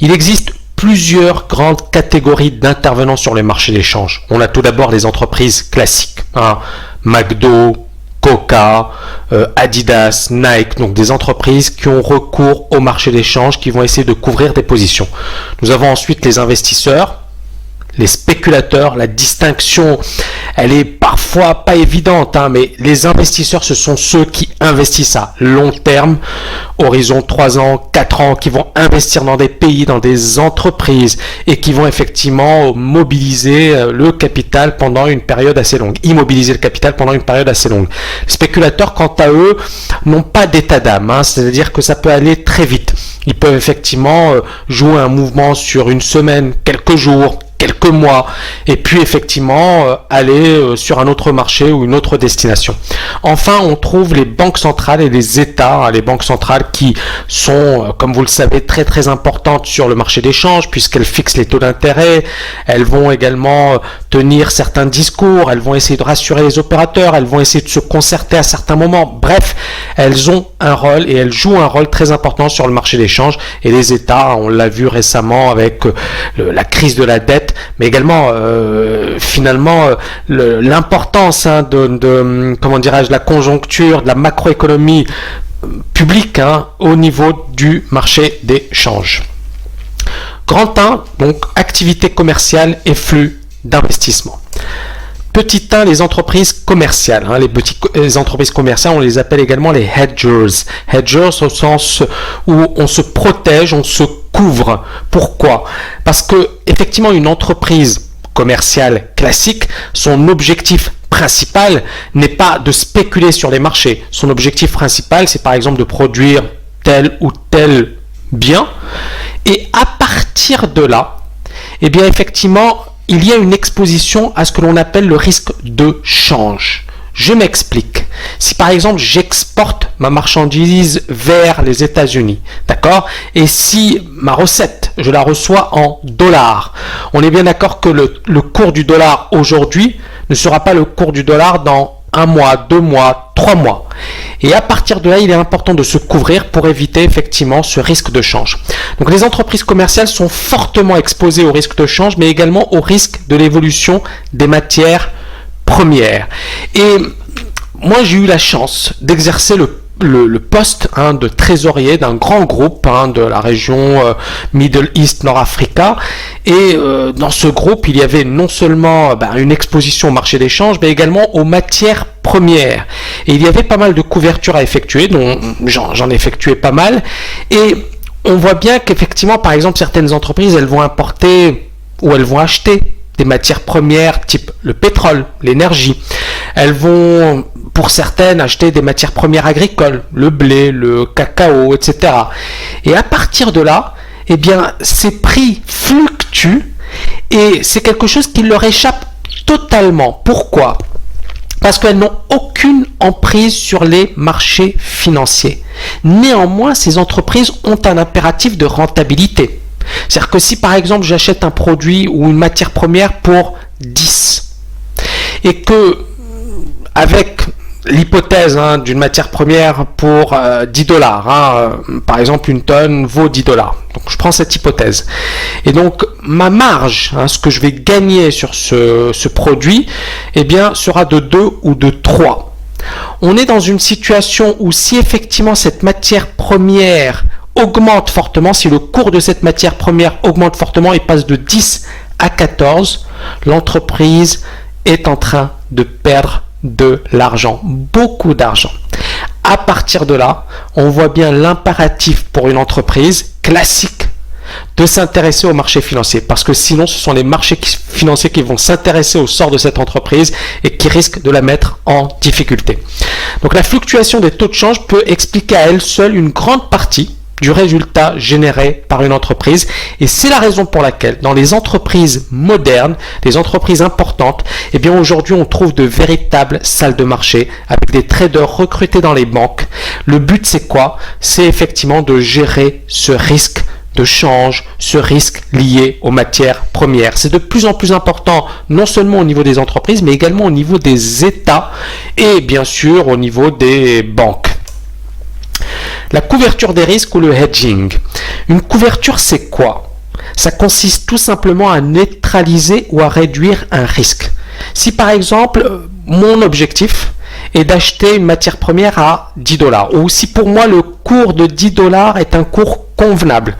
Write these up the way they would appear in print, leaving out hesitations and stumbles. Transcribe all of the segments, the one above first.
Il existe plusieurs grandes catégories d'intervenants sur les marchés d'échange. On a tout d'abord les entreprises classiques, McDo, Coca, Adidas, Nike, donc des entreprises qui ont recours au marché d'échange, qui vont essayer de couvrir des positions. Nous avons ensuite les investisseurs, les spéculateurs. La distinction, elle est parfois pas évidente, mais les investisseurs, ce sont ceux qui investissent à long terme, horizon 3 ans, 4 ans, qui vont investir dans des pays, dans des entreprises et qui vont effectivement mobiliser le capital pendant une période assez longue, immobiliser le capital pendant une période assez longue. Les spéculateurs, quant à eux, n'ont pas d'état d'âme, c'est-à-dire que ça peut aller très vite. Ils peuvent effectivement jouer un mouvement sur une semaine, quelques jours, quelques mois, et puis effectivement aller sur un autre marché ou une autre destination. Enfin, on trouve les banques centrales et les États, les banques centrales qui sont, comme vous le savez, très très importantes sur le marché d'échange, puisqu'elles fixent les taux d'intérêt, elles vont également tenir certains discours, elles vont essayer de rassurer les opérateurs, elles vont essayer de se concerter à certains moments. Bref, elles ont un rôle et elles jouent un rôle très important sur le marché d'échange. Et les États, on l'a vu récemment avec la crise de la dette, mais également finalement l'importance comment dirais-je, la conjoncture, de la macroéconomie publique au niveau du marché d'échange. Grand 1, donc activité commerciale et flux d'investissement. Petit 1, les entreprises commerciales. Les entreprises commerciales, on les appelle également les hedgers. Hedgers au sens où on se protège, on se couvre. Pourquoi? Parce que effectivement, une entreprise commerciale classique, son objectif principal n'est pas de spéculer sur les marchés. Son objectif principal, c'est par exemple de produire tel ou tel bien. Et à partir de là, eh bien effectivement, il y a une exposition à ce que l'on appelle le risque de change. Je m'explique. Si par exemple j'exporte ma marchandise vers les États-Unis, d'accord, et si ma recette, je la reçois en dollars, on est bien d'accord que le cours du dollar aujourd'hui ne sera pas le cours du dollar dans 1 mois, 2 mois, 3 mois. Et à partir de là, il est important de se couvrir pour éviter effectivement ce risque de change. Donc les entreprises commerciales sont fortement exposées au risque de change, mais également au risque de l'évolution des matières premières. Et moi, j'ai eu la chance d'exercer le poste de trésorier d'un grand groupe de la région Middle East, Nord-Africa. Et dans ce groupe, il y avait non seulement une exposition au marché d'échange, mais également aux matières premières. Et il y avait pas mal de couvertures à effectuer, dont j'en effectuais pas mal. Et on voit bien qu'effectivement, par exemple, certaines entreprises, elles vont importer ou elles vont acheter des matières premières type le pétrole, l'énergie. Elles vont, pour certaines, acheter des matières premières agricoles, le blé, le cacao, etc. Et à partir de là, eh bien, ces prix fluctuent et c'est quelque chose qui leur échappe totalement. Pourquoi ? Parce qu'elles n'ont aucune emprise sur les marchés financiers. Néanmoins, ces entreprises ont un impératif de rentabilité. C'est-à-dire que si par exemple j'achète un produit ou une matière première pour 10 et que avec l'hypothèse d'une matière première pour 10 dollars, par exemple une tonne vaut 10 dollars. Donc je prends cette hypothèse. Et donc ma marge, ce que je vais gagner sur ce produit, eh bien, sera de 2 ou de 3. On est dans une situation où si effectivement cette matière première augmente fortement, si le cours de cette matière première augmente fortement et passe de 10 à 14, l'entreprise est en train de perdre de l'argent, beaucoup d'argent. À partir de là, on voit bien l'impératif pour une entreprise classique de s'intéresser au marché financier, parce que sinon ce sont les marchés financiers qui vont s'intéresser au sort de cette entreprise et qui risquent de la mettre en difficulté. Donc la fluctuation des taux de change peut expliquer à elle seule une grande partie du résultat généré par une entreprise, et c'est la raison pour laquelle dans les entreprises modernes, les entreprises importantes, eh bien aujourd'hui on trouve de véritables salles de marché avec des traders recrutés dans les banques. Le but c'est quoi? C'est effectivement de gérer ce risque de change, ce risque lié aux matières premières. C'est de plus en plus important, non seulement au niveau des entreprises, mais également au niveau des États et bien sûr au niveau des banques. La couverture des risques ou le hedging. Une couverture, c'est quoi? Ça consiste tout simplement à neutraliser ou à réduire un risque. Si par exemple, mon objectif est d'acheter une matière première à 10 dollars, ou si pour moi le cours de 10 dollars est un cours convenable.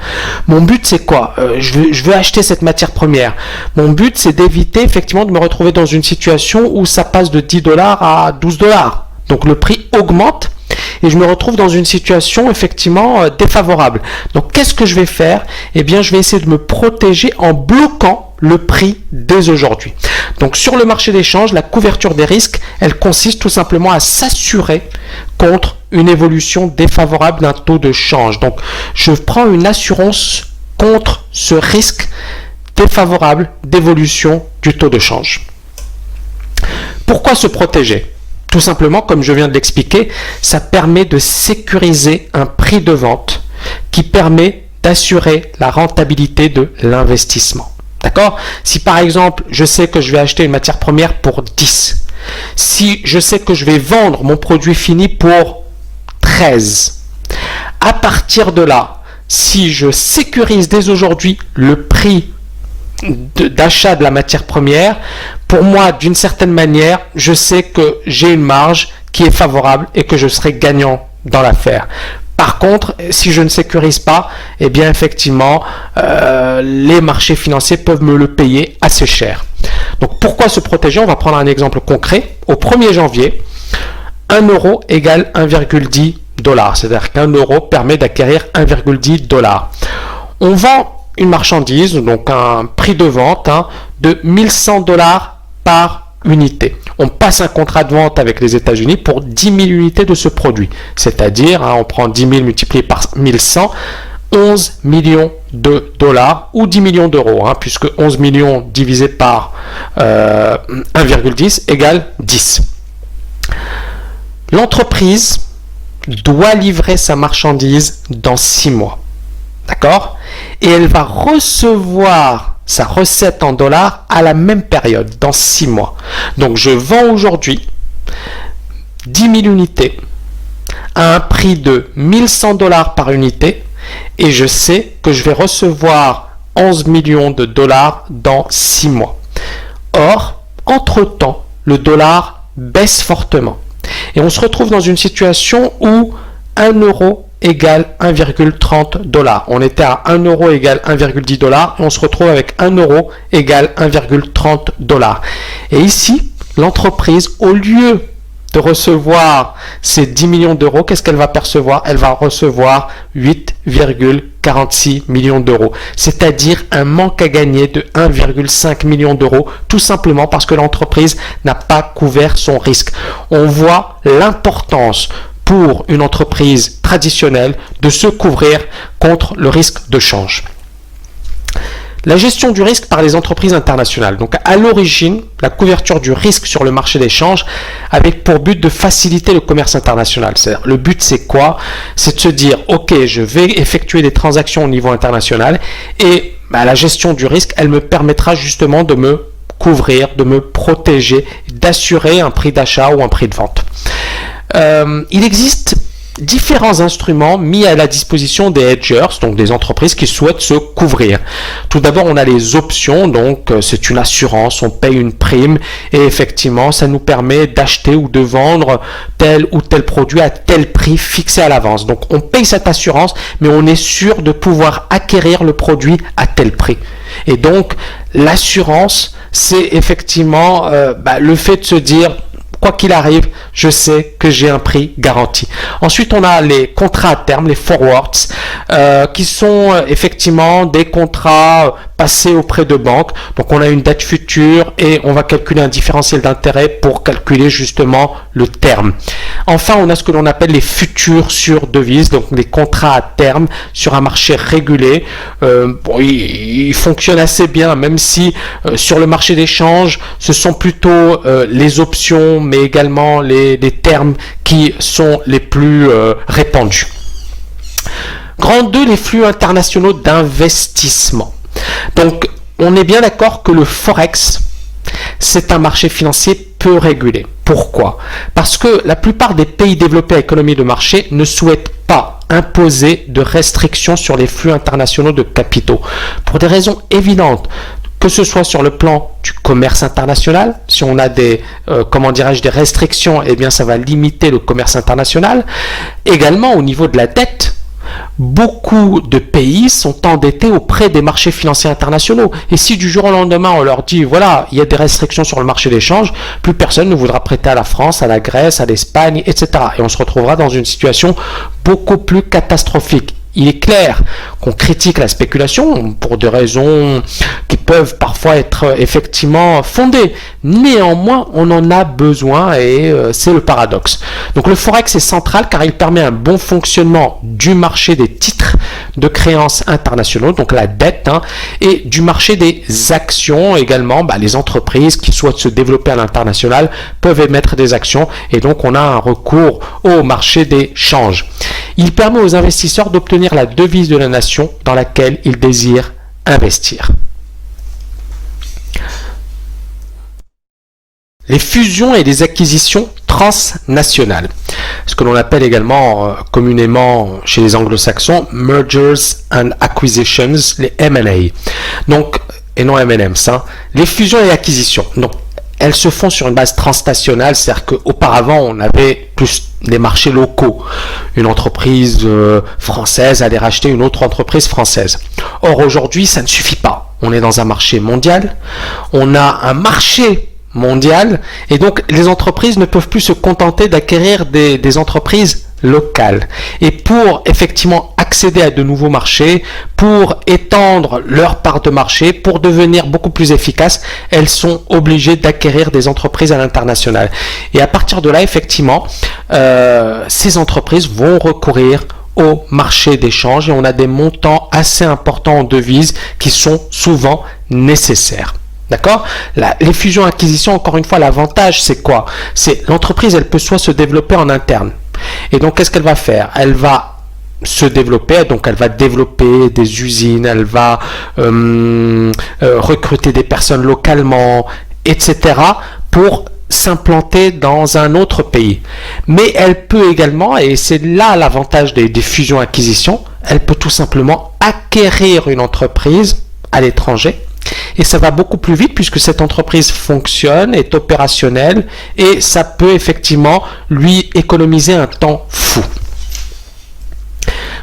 Mon but c'est quoi? Je veux acheter cette matière première. Mon but c'est d'éviter effectivement de me retrouver dans une situation où ça passe de 10 dollars à 12 dollars. Donc le prix augmente et je me retrouve dans une situation effectivement défavorable. Donc qu'est-ce que je vais faire? Eh bien je vais essayer de me protéger en bloquant le prix dès aujourd'hui. Donc sur le marché des changes, la couverture des risques, elle consiste tout simplement à s'assurer contre une évolution défavorable d'un taux de change. Donc je prends une assurance contre ce risque défavorable d'évolution du taux de change. Pourquoi se protéger? Tout simplement, comme je viens de l'expliquer, ça permet de sécuriser un prix de vente qui permet d'assurer la rentabilité de l'investissement. D'accord? Si par exemple, je sais que je vais acheter une matière première pour 10, si je sais que je vais vendre mon produit fini pour 13, à partir de là, si je sécurise dès aujourd'hui le prix d'achat de la matière première, pour moi, d'une certaine manière, je sais que j'ai une marge qui est favorable et que je serai gagnant dans l'affaire. Par contre, si je ne sécurise pas, eh bien effectivement, les marchés financiers peuvent me le payer assez cher. Donc pourquoi se protéger? On va prendre un exemple concret. Au 1er janvier, 1 euro égale 1,10 $. C'est-à-dire qu'un euro permet d'acquérir 1,10 $. On vend une marchandise, donc un prix de vente de 1100 $ par unité. On passe un contrat de vente avec les États-Unis pour 10 000 unités de ce produit. C'est-à-dire, on prend 10 000 multiplié par 1100, 11 millions de dollars ou 10 millions d'euros, puisque 11 millions divisé par 1,10 égale 10. L'entreprise doit livrer sa marchandise dans 6 mois. D'accord? Et elle va recevoir sa recette en dollars à la même période, dans 6 mois. Donc je vends aujourd'hui 10 000 unités à un prix de 1100 $ par unité et je sais que je vais recevoir 11 millions de dollars dans 6 mois. Or, entre-temps, le dollar baisse fortement. Et on se retrouve dans une situation où 1 euro égale 1,30 $. On était à 1 euro égale 1,10 $ et on se retrouve avec 1 euro égale 1,30 $. Et ici, l'entreprise, au lieu de recevoir ces 10 millions d'euros, qu'est-ce qu'elle va percevoir? Elle va recevoir 8,46 millions d'euros. C'est-à-dire un manque à gagner de 1,5 million d'euros, tout simplement parce que l'entreprise n'a pas couvert son risque. On voit l'importance pour une entreprise traditionnelle de se couvrir contre le risque de change. La gestion du risque par les entreprises internationales. Donc à l'origine, la couverture du risque sur le marché des changes avait pour but de faciliter le commerce international. C'est-à-dire, le but c'est quoi? C'est de se dire, ok, je vais effectuer des transactions au niveau international et la gestion du risque, elle me permettra justement de me couvrir, de me protéger, d'assurer un prix d'achat ou un prix de vente. Il existe différents instruments mis à la disposition des hedgers, donc des entreprises qui souhaitent se couvrir. Tout d'abord, on a les options, donc c'est une assurance, on paye une prime et effectivement, ça nous permet d'acheter ou de vendre tel ou tel produit à tel prix fixé à l'avance. Donc, on paye cette assurance, mais on est sûr de pouvoir acquérir le produit à tel prix. Et donc, l'assurance, c'est effectivement le fait de se dire, quoi qu'il arrive, je sais que j'ai un prix garanti. Ensuite, on a les contrats à terme, les forwards, qui sont effectivement des contrats passés auprès de banques. Donc, on a une date future et on va calculer un différentiel d'intérêt pour calculer justement le terme. Enfin, on a ce que l'on appelle les futurs sur devise, donc les contrats à terme sur un marché régulé. Ils fonctionnent assez bien, même si sur le marché des changes, ce sont plutôt les options, mais également les termes qui sont les plus répandus. Grand 2, les flux internationaux d'investissement. Donc, on est bien d'accord que le Forex, c'est un marché financier peu régulé. Pourquoi? Parce que la plupart des pays développés à économie de marché ne souhaitent pas imposer de restrictions sur les flux internationaux de capitaux. Pour des raisons évidentes, que ce soit sur le plan du commerce international, si on a des restrictions, eh bien ça va limiter le commerce international. Également au niveau de la dette, beaucoup de pays sont endettés auprès des marchés financiers internationaux. Et si du jour au lendemain on leur dit voilà, il y a des restrictions sur le marché d'échange, plus personne ne voudra prêter à la France, à la Grèce, à l'Espagne, etc. Et on se retrouvera dans une situation beaucoup plus catastrophique. Il est clair qu'on critique la spéculation pour des raisons qui peuvent parfois être effectivement fondées. Néanmoins, on en a besoin et c'est le paradoxe. Donc le Forex est central car il permet un bon fonctionnement du marché des titres de créances internationaux, donc la dette, et du marché des actions également. Les entreprises qui souhaitent se développer à l'international peuvent émettre des actions et donc on a un recours au marché des changes. Il permet aux investisseurs d'obtenir la devise de la nation dans laquelle ils désirent investir. Les fusions et les acquisitions transnationales, ce que l'on appelle également communément chez les anglo-saxons Mergers and Acquisitions, les M&A, donc, et non M&Ms, les fusions et acquisitions. Donc, elles se font sur une base transnationale, c'est-à-dire qu'auparavant, on avait plus des marchés locaux. Une entreprise française allait racheter une autre entreprise française. Or, aujourd'hui, ça ne suffit pas. On est dans un marché mondial, on a un marché mondial, et donc les entreprises ne peuvent plus se contenter d'acquérir des entreprises locales. Et pour effectivement accéder à de nouveaux marchés, pour étendre leur part de marché, pour devenir beaucoup plus efficaces, elles sont obligées d'acquérir des entreprises à l'international. Et à partir de là, effectivement, ces entreprises vont recourir au marché d'échange et on a des montants assez importants en devises qui sont souvent nécessaires. D'accord? Les fusions-acquisitions, encore une fois, l'avantage, c'est quoi? C'est l'entreprise, elle peut soit se développer en interne. Et donc, qu'est-ce qu'elle va faire? Elle va se développer, donc elle va développer des usines, elle va recruter des personnes localement, etc. pour s'implanter dans un autre pays. Mais elle peut également, et c'est là l'avantage des fusions-acquisitions, elle peut tout simplement acquérir une entreprise à l'étranger. Et ça va beaucoup plus vite puisque cette entreprise fonctionne, est opérationnelle et ça peut effectivement lui économiser un temps fou.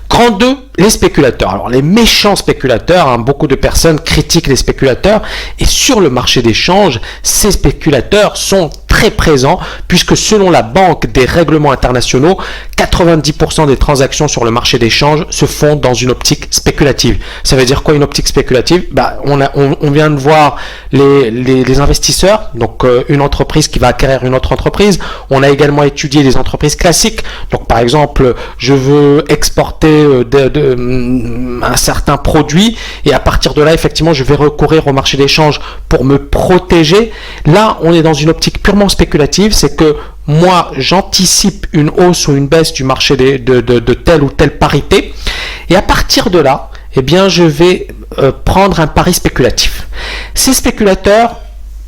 Grand 2, les spéculateurs. Alors les méchants spéculateurs, beaucoup de personnes critiquent les spéculateurs et sur le marché des changes, ces spéculateurs sont très présents puisque selon la Banque des règlements internationaux, 90% des transactions sur le marché des changes se font dans une optique spéculative. Ça veut dire quoi une optique spéculative? On vient de voir les investisseurs, donc une entreprise qui va acquérir une autre entreprise. On a également étudié les entreprises classiques. Donc par exemple, je veux exporter un certain produit et à partir de là, effectivement, je vais recourir au marché d'échange pour me protéger. Là, on est dans une optique purement spéculative, c'est que moi, j'anticipe une hausse ou une baisse du marché de telle ou telle parité et à partir de là, eh bien, je vais prendre un pari spéculatif. Ces spéculateurs,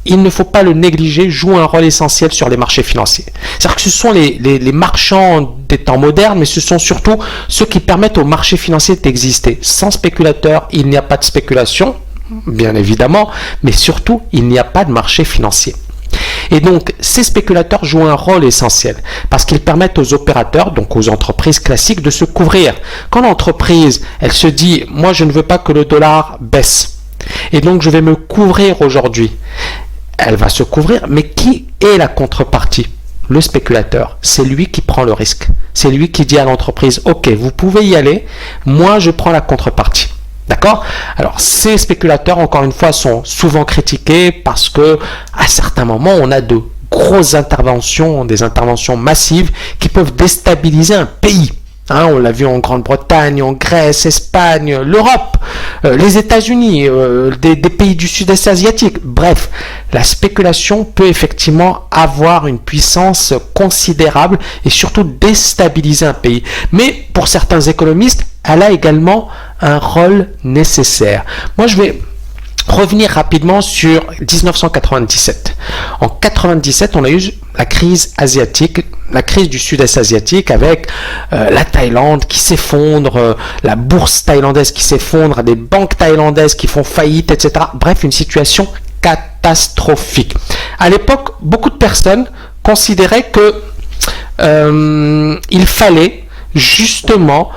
il ne faut pas le négliger, jouent un rôle essentiel sur les marchés financiers. C'est-à-dire que ce sont les marchands des temps modernes, mais ce sont surtout ceux qui permettent aux marchés financiers d'exister. Sans spéculateurs, il n'y a pas de spéculation, bien évidemment, mais surtout, il n'y a pas de marché financier. Et donc, ces spéculateurs jouent un rôle essentiel parce qu'ils permettent aux opérateurs, donc aux entreprises classiques, de se couvrir. Quand l'entreprise, elle se dit, moi je ne veux pas que le dollar baisse, et donc je vais me couvrir aujourd'hui. Elle va se couvrir, mais qui est la contrepartie? Le spéculateur. C'est lui qui prend le risque. C'est lui qui dit à l'entreprise, ok, vous pouvez y aller, moi je prends la contrepartie. D'accord? Alors, ces spéculateurs, encore une fois, sont souvent critiqués parce que, à certains moments, on a de grosses interventions, des interventions massives qui peuvent déstabiliser un pays. On l'a vu en Grande-Bretagne, en Grèce, Espagne, l'Europe, les États-Unis, des pays du sud-est asiatique. Bref, la spéculation peut effectivement avoir une puissance considérable et surtout déstabiliser un pays. Mais pour certains économistes, elle a également un rôle nécessaire. Moi, je vais Revenir rapidement sur 1997. En 97, on a eu la crise asiatique, la crise du sud-est asiatique avec la Thaïlande qui s'effondre, la bourse thaïlandaise qui s'effondre, des banques thaïlandaises qui font faillite, etc. Bref, une situation catastrophique. À l'époque, beaucoup de personnes considéraient que il fallait justement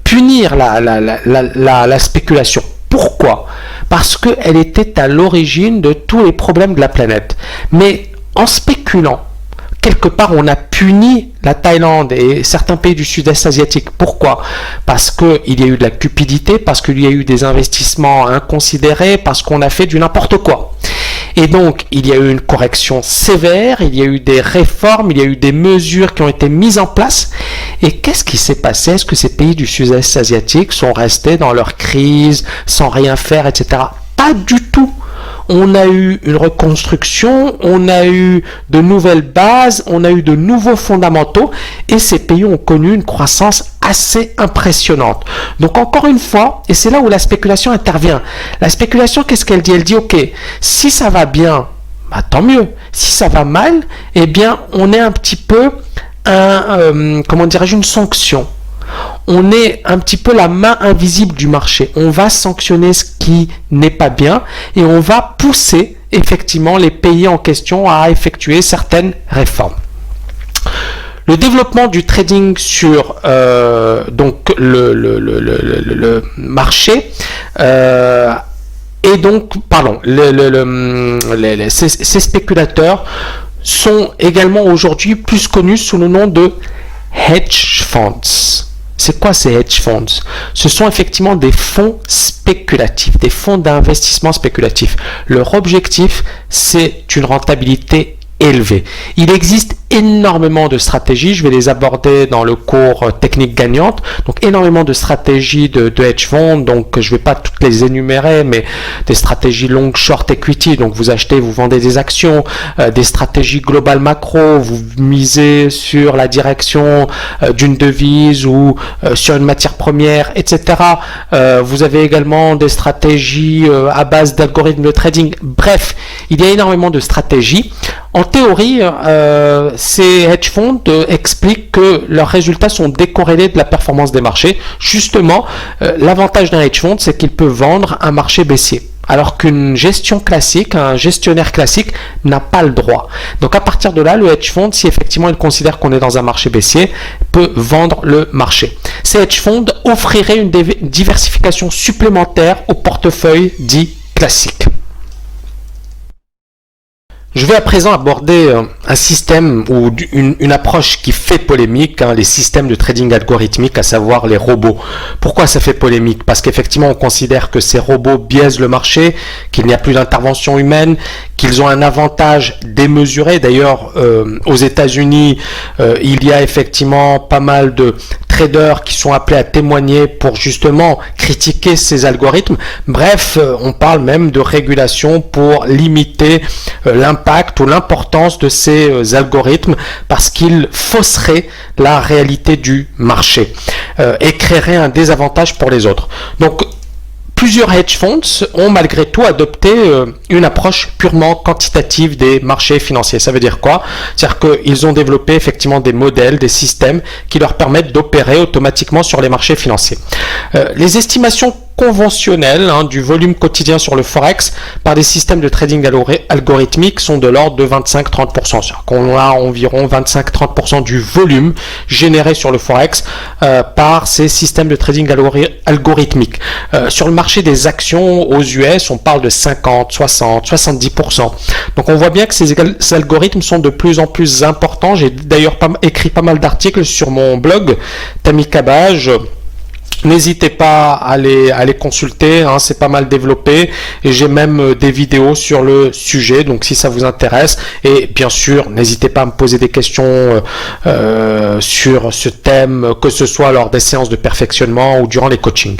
punir la spéculation. Pourquoi? Parce qu'elle était à l'origine de tous les problèmes de la planète. Mais en spéculant, quelque part, on a puni la Thaïlande et certains pays du sud-est asiatique. Pourquoi? Parce qu'il y a eu de la cupidité, parce qu'il y a eu des investissements inconsidérés, parce qu'on a fait du n'importe quoi. Et donc, il y a eu une correction sévère, il y a eu des réformes, il y a eu des mesures qui ont été mises en place. Et qu'est-ce qui s'est passé? Est-ce que ces pays du sud-est asiatique sont restés dans leur crise, sans rien faire, etc.? Pas du tout. On a eu une reconstruction, on a eu de nouvelles bases, on a eu de nouveaux fondamentaux et ces pays ont connu une croissance assez impressionnante. Donc encore une fois, et c'est là où la spéculation intervient. La spéculation, qu'est-ce qu'elle dit? Elle dit, ok, si ça va bien, bah, tant mieux. Si ça va mal, eh bien, on est un petit peu comment dirais-je, une sanction. On est un petit peu la main invisible du marché. On va sanctionner ce qui n'est pas bien et on va pousser effectivement les pays en question à effectuer certaines réformes. Le développement du trading sur donc le marché et donc pardon ces spéculateurs sont également aujourd'hui plus connus sous le nom de hedge funds. C'est quoi ces hedge funds? Ce sont effectivement des fonds spéculatifs, des fonds d'investissement spéculatifs. Leur objectif, c'est une rentabilité élevée. Il existe énormément de stratégies, je vais les aborder dans le cours technique gagnante, donc énormément de stratégies de hedge funds, donc je ne vais pas toutes les énumérer, mais des stratégies long, short, equity, donc vous achetez, vous vendez des actions, des stratégies globales macro, vous misez sur la direction d'une devise ou sur une matière première, etc. Vous avez également des stratégies à base d'algorithmes de trading, bref, il y a énormément de stratégies. En théorie, ces hedge funds expliquent que leurs résultats sont décorrélés de la performance des marchés. Justement, l'avantage d'un hedge fund, c'est qu'il peut vendre un marché baissier. Alors qu'une gestion classique, un gestionnaire classique n'a pas le droit. Donc à partir de là, le hedge fund, si effectivement il considère qu'on est dans un marché baissier, peut vendre le marché. Ces hedge funds offriraient une diversification supplémentaire au portefeuille dit classique. Je vais à présent aborder un système ou une approche qui fait polémique, les systèmes de trading algorithmique, à savoir les robots. Pourquoi ça fait polémique? Parce qu'effectivement, on considère que ces robots biaisent le marché, qu'il n'y a plus d'intervention humaine, qu'ils ont un avantage démesuré. D'ailleurs, aux États-Unis, il y a effectivement pas mal de traders qui sont appelés à témoigner pour justement critiquer ces algorithmes. Bref, on parle même de régulation pour limiter l'impact ou l'importance de ces algorithmes parce qu'ils fausseraient la réalité du marché et créeraient un désavantage pour les autres. Donc, plusieurs hedge funds ont malgré tout adopté une approche purement quantitative des marchés financiers. Ça veut dire quoi? C'est-à-dire qu'ils ont développé effectivement des modèles, des systèmes qui leur permettent d'opérer automatiquement sur les marchés financiers. Les estimations conventionnelles du volume quotidien sur le Forex par des systèmes de trading algorithmique sont de l'ordre de 25-30%. C'est-à-dire qu'on a environ 25-30% du volume généré sur le Forex par ces systèmes de trading algorithmique. Sur le marché des actions aux US, on parle de 50, 60, 70%. Donc on voit bien que ces algorithmes sont de plus en plus importants. J'ai d'ailleurs écrit pas mal d'articles sur mon blog Tamikabage. N'hésitez pas à les consulter, c'est pas mal développé et j'ai même des vidéos sur le sujet, donc si ça vous intéresse. Et bien sûr, n'hésitez pas à me poser des questions sur ce thème, que ce soit lors des séances de perfectionnement ou durant les coachings.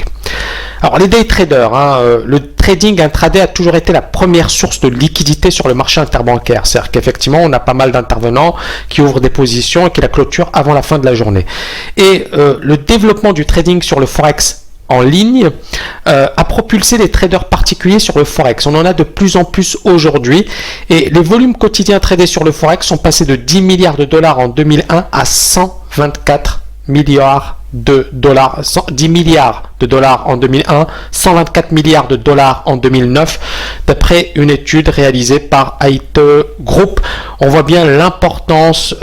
Alors les day traders, le trading intraday a toujours été la première source de liquidité sur le marché interbancaire. C'est-à-dire qu'effectivement, on a pas mal d'intervenants qui ouvrent des positions et qui la clôturent avant la fin de la journée. Et le développement du trading sur le Forex en ligne a propulsé les traders particuliers sur le Forex. On en a de plus en plus aujourd'hui et les volumes quotidiens tradés sur le Forex sont passés de 10 milliards de dollars en 2001 à 124 milliards de dollars, 10 milliards de dollars en 2001, 124 milliards de dollars en 2009, d'après une étude réalisée par Aite Group. On voit bien l'importance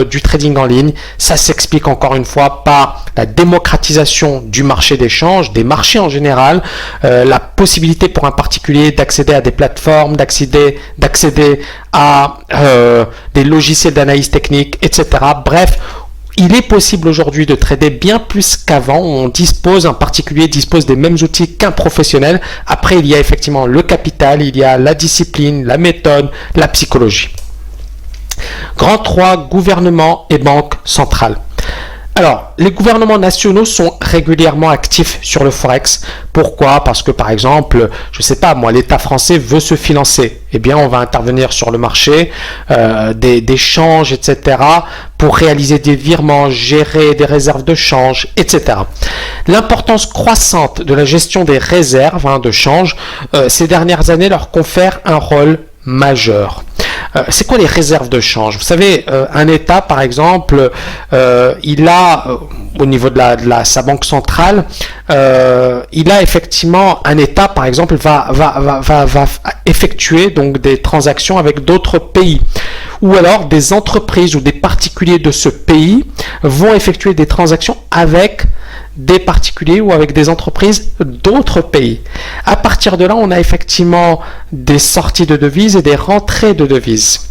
du trading en ligne. Ça s'explique encore une fois par la démocratisation du marché d'échange, des marchés en général, la possibilité pour un particulier d'accéder à des plateformes, d'accéder à des logiciels d'analyse technique, etc. Bref, il est possible aujourd'hui de trader bien plus qu'avant. Un particulier dispose des mêmes outils qu'un professionnel. Après, il y a effectivement le capital, il y a la discipline, la méthode, la psychologie. Grand 3, gouvernement et banque centrale. Alors, les gouvernements nationaux sont régulièrement actifs sur le Forex. Pourquoi? Parce que, par exemple, je ne sais pas, moi, l'État français veut se financer. Eh bien, on va intervenir sur le marché des changes, etc., pour réaliser des virements, gérer des réserves de change, etc. L'importance croissante de la gestion des réserves de change ces dernières années leur confère un rôle majeur. C'est quoi les réserves de change? Vous savez, un État, par exemple, il a, au niveau de sa banque centrale, il a effectivement, un État, par exemple, va effectuer donc des transactions avec d'autres pays. Ou alors, des entreprises ou des particuliers de ce pays vont effectuer des transactions avec des particuliers ou avec des entreprises d'autres pays. À partir de là, on a effectivement des sorties de devises et des rentrées de devises.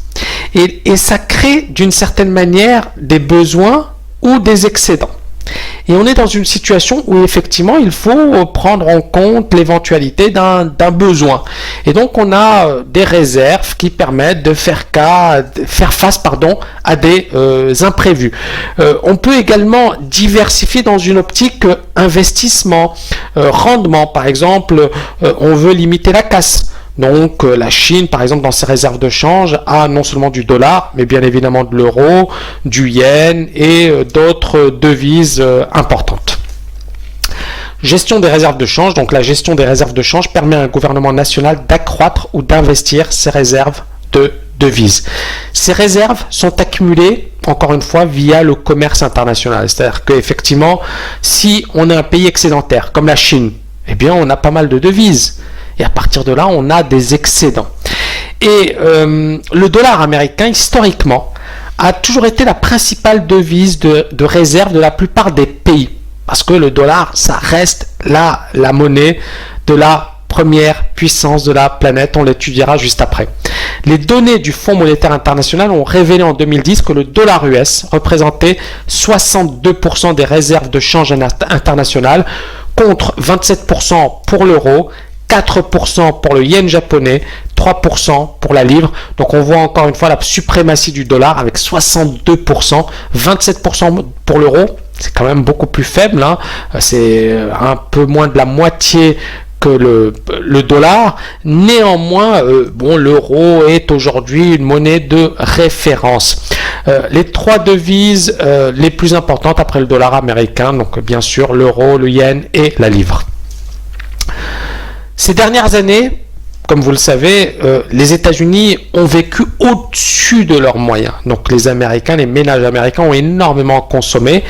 Et ça crée d'une certaine manière des besoins ou des excédents. Et on est dans une situation où effectivement il faut prendre en compte l'éventualité d'un besoin. Et donc on a des réserves qui permettent de faire face à des imprévus. On peut également diversifier dans une optique investissement, rendement. Par exemple, on veut limiter la casse. Donc la Chine, par exemple, dans ses réserves de change, a non seulement du dollar, mais bien évidemment de l'euro, du yen et d'autres devises importantes. Gestion des réserves de change. Donc la gestion des réserves de change permet à un gouvernement national d'accroître ou d'investir ses réserves de devises. Ces réserves sont accumulées, encore une fois, via le commerce international. C'est-à-dire qu'effectivement, si on est un pays excédentaire, comme la Chine, eh bien on a pas mal de devises. Et à partir de là, on a des excédents. Et le dollar américain, historiquement, a toujours été la principale devise de réserve de la plupart des pays. Parce que le dollar, ça reste la monnaie de la première puissance de la planète. On l'étudiera juste après. Les données du Fonds monétaire international ont révélé en 2010 que le dollar US représentait 62% des réserves de change internationales contre 27% pour l'euro, 4% pour le yen japonais, 3% pour la livre. Donc on voit encore une fois la suprématie du dollar avec 62%, 27% pour l'euro. C'est quand même beaucoup plus faible. C'est un peu moins de la moitié que le dollar. Néanmoins, l'euro est aujourd'hui une monnaie de référence. Les trois devises les plus importantes après le dollar américain, donc bien sûr l'euro, le yen et la livre. Ces dernières années, comme vous le savez, les États-Unis ont vécu au-dessus de leurs moyens. Donc les ménages américains ont énormément consommé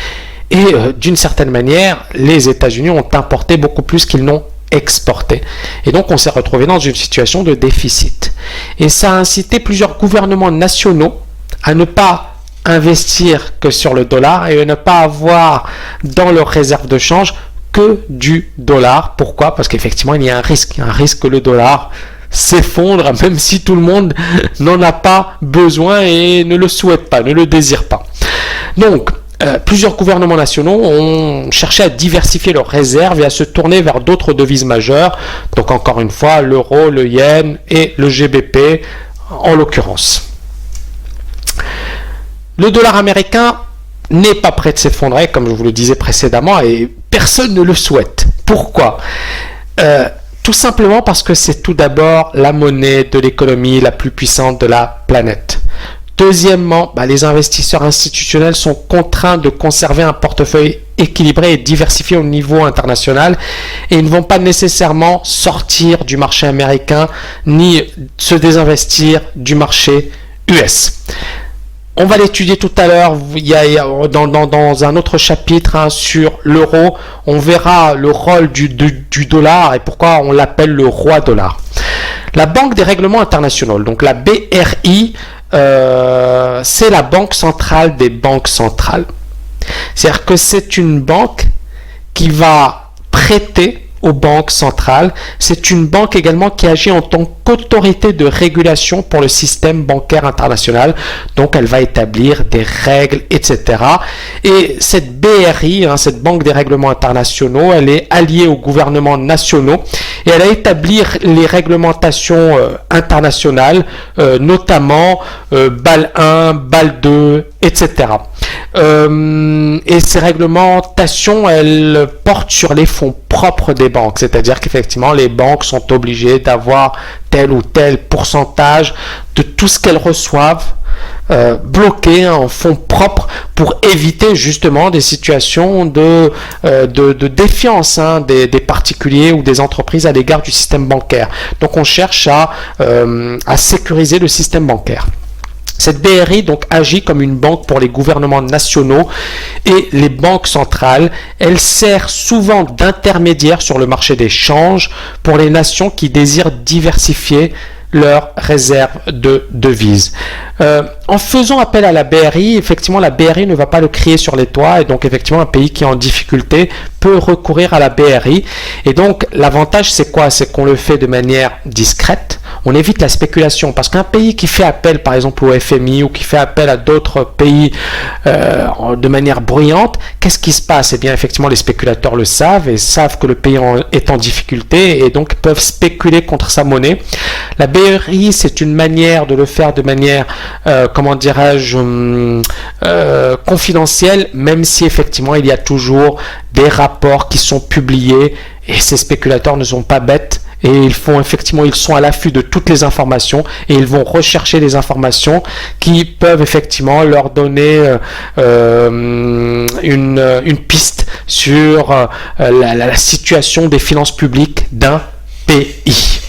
et d'une certaine manière, les États-Unis ont importé beaucoup plus qu'ils n'ont exporté. Et donc on s'est retrouvé dans une situation de déficit. Et ça a incité plusieurs gouvernements nationaux à ne pas investir que sur le dollar et à ne pas avoir dans leurs réserves de change que du dollar. Pourquoi? Parce qu'effectivement, il y a un risque que le dollar s'effondre, même si tout le monde n'en a pas besoin et ne le souhaite pas, ne le désire pas. Donc, plusieurs gouvernements nationaux ont cherché à diversifier leurs réserves et à se tourner vers d'autres devises majeures. Donc, encore une fois, l'euro, le yen et le GBP en l'occurrence. Le dollar américain n'est pas prêt de s'effondrer, comme je vous le disais précédemment, et personne ne le souhaite. Pourquoi? Tout simplement parce que c'est tout d'abord la monnaie de l'économie la plus puissante de la planète. Deuxièmement, les investisseurs institutionnels sont contraints de conserver un portefeuille équilibrés et diversifiés au niveau international et ils ne vont pas nécessairement sortir du marché américain ni se désinvestir du marché US. On va l'étudier tout à l'heure, dans un autre chapitre sur l'euro, on verra le rôle du dollar et pourquoi on l'appelle le roi dollar. La Banque des règlements internationaux, donc la BRI, c'est la banque centrale des banques centrales. C'est-à-dire que c'est une banque qui va prêter aux banques centrales. C'est une banque également qui agit en tant qu'autorité de régulation pour le système bancaire international. Donc, elle va établir des règles, etc. Et cette BRI, cette Banque des règlements internationaux, elle est alliée aux gouvernements nationaux et elle a établi les réglementations internationales, notamment BAL 1, BAL 2, etc. Et ces réglementations, elles portent sur les fonds propres des banques, c'est-à-dire qu'effectivement les banques sont obligées d'avoir tel ou tel pourcentage de tout ce qu'elles reçoivent bloqué en fonds propres pour éviter justement des situations de défiance des particuliers ou des entreprises à l'égard du système bancaire. Donc on cherche à sécuriser le système bancaire. Cette BRI donc agit comme une banque pour les gouvernements nationaux et les banques centrales. Elle sert souvent d'intermédiaire sur le marché des changes pour les nations qui désirent diversifier leurs réserves de devises. En faisant appel à la BRI, effectivement, la BRI ne va pas le crier sur les toits et donc effectivement un pays qui est en difficulté peut recourir à la BRI. Et donc l'avantage c'est quoi? C'est qu'on le fait de manière discrète. On évite la spéculation parce qu'un pays qui fait appel par exemple au FMI ou qui fait appel à d'autres pays de manière bruyante, qu'est-ce qui se passe? Eh bien effectivement les spéculateurs le savent et savent que le pays est en difficulté et donc peuvent spéculer contre sa monnaie. La BRI c'est une manière de le faire de manière confidentielle, même si effectivement il y a toujours des rapports qui sont publiés et ces spéculateurs ne sont pas bêtes. Et ils sont à l'affût de toutes les informations et ils vont rechercher les informations qui peuvent effectivement leur donner une piste sur la situation des finances publiques d'un pays.